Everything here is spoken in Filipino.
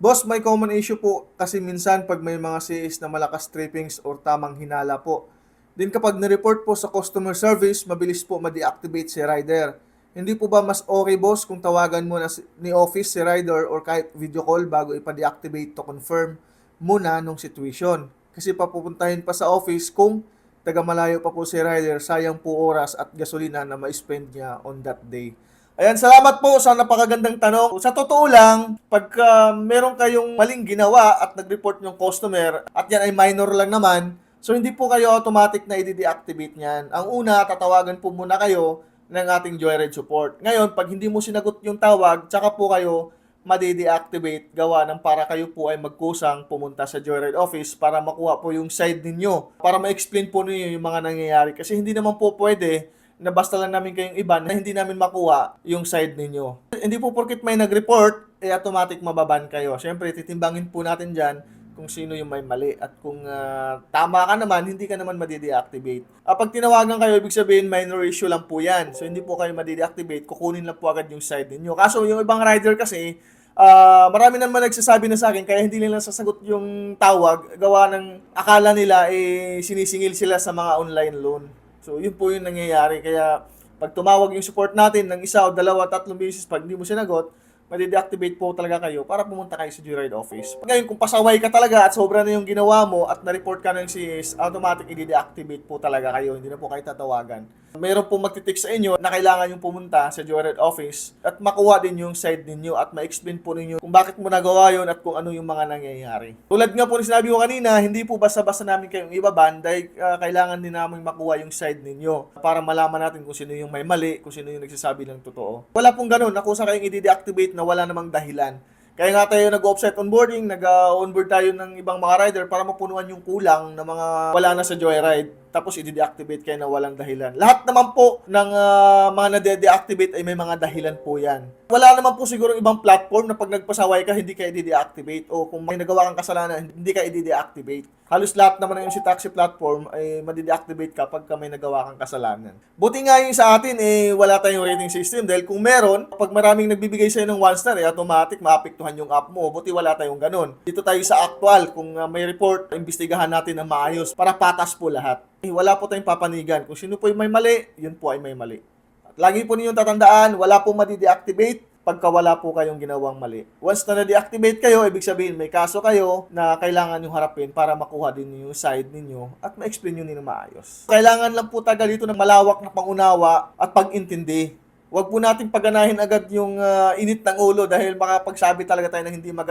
Boss, may common issue po kasi minsan pag may mga CAs na malakas trippings or tamang hinala po. Din kapag ni-report po sa customer service, mabilis po ma-deactivate si rider. Hindi po ba mas okay, boss, kung tawagan mo na ni office si rider or kahit video call bago ipa-deactivate to confirm muna nung situation? Kasi papupuntahin pa sa office kung taga malayo pa po si rider, sayang po oras at gasolina na ma-spend niya on that day. Ayan, salamat po sa napakagandang tanong. Sa totoo lang, pagka meron kayong maling ginawa at nag-report yung customer at yan ay minor lang naman, so hindi po kayo automatic na i-deactivate niyan. Ang una, tatawagan po muna kayo ng ating Joyride support. Ngayon, pag hindi mo sinagot yung tawag, tsaka po kayo madi-deactivate gawa ng para kayo po ay magkusang pumunta sa Joyride office para makuha po yung side ninyo. Para ma-explain po ninyo yung mga nangyayari. Kasi hindi naman po pwede na basta lang namin kayong iba na hindi namin makuha yung side ninyo. Hindi po porkit may nag-report, automatic mababan kayo. Siyempre, titimbangin po natin dyan kung sino yung may mali. At kung tama ka naman, hindi ka naman madi-deactivate. Pag tinawagan kayo, ibig sabihin minor issue lang po yan. So, hindi po kayo madi-deactivate, kukunin lang po agad yung side ninyo. Kaso, yung ibang rider kasi, marami naman nagsasabi na sa akin, kaya hindi nila sasagot yung tawag, gawa ng akala nila sinisingil sila sa mga online loan. So, yun po yung nangyayari. Kaya, pag tumawag yung support natin ng isa o dalawa, tatlong beses, pag hindi mo sinagot, madi-deactivate po talaga kayo para pumunta kayo sa Joyride office. Ngayon, kung pasaway ka talaga at sobra na yung ginawa mo at na-report ka ng CS, automatic i-deactivate po talaga kayo. Hindi na po kayo tatawagan. Mayroon pong magtitext sa inyo na kailangan yung pumunta sa Joyride office at makuha din yung side ninyo at ma-explain po ninyo kung bakit mo nagawa yun at kung ano yung mga nangyayari. Tulad nga po ni sinabi ko kanina, hindi po basta-basta namin kayong ibaban dahil kailangan din namin makuha yung side ninyo para malaman natin kung sino yung may mali, kung sino yung nagsasabi ng totoo. Wala pong ganun. Nakusa kayong i-deactivate na wala namang dahilan. Kaya nga tayo nag-offsite onboarding, nag-onboard tayo ng ibang mga rider para mapunuan yung kulang ng mga wala na sa Joyride. Tapos i-deactivate kayo na walang dahilan. Lahat naman po ng mga na-deactivate ay may mga dahilan po yan. Wala naman po siguro ibang platform na pag nagpasaway ka, hindi ka i-deactivate. O kung may nagawa kang kasalanan, hindi ka i-deactivate. Halos lahat naman ng si taxi platform ay madi-deactivate ka pag may nagawa kang kasalanan. Buti nga yung sa atin, wala tayong rating system. Dahil kung meron, pag maraming nagbibigay sa'yo ng 1 star, automatic maapektuhan yung app mo. Buti wala tayong ganun. Dito tayo sa actual. Kung may report, imbestigahan natin ng maayos para patas po lahat. Wala po tayong papanigan. Kung sino po yung may mali, yun po ay may mali. At lagi po ninyong tatandaan, wala po madi-deactivate pagka wala po kayong ginawang mali. Once na na-deactivate kayo, ibig sabihin may kaso kayo na kailangan yung harapin para makuha din yung side ninyo at ma-explain nyo nila maayos. Kailangan lang po taga dito ng malawak na pangunawa at pag-intindi. Huwag po natin paganahin agad yung init ng ulo dahil makapagsabi talaga tayo ng hindi maganda.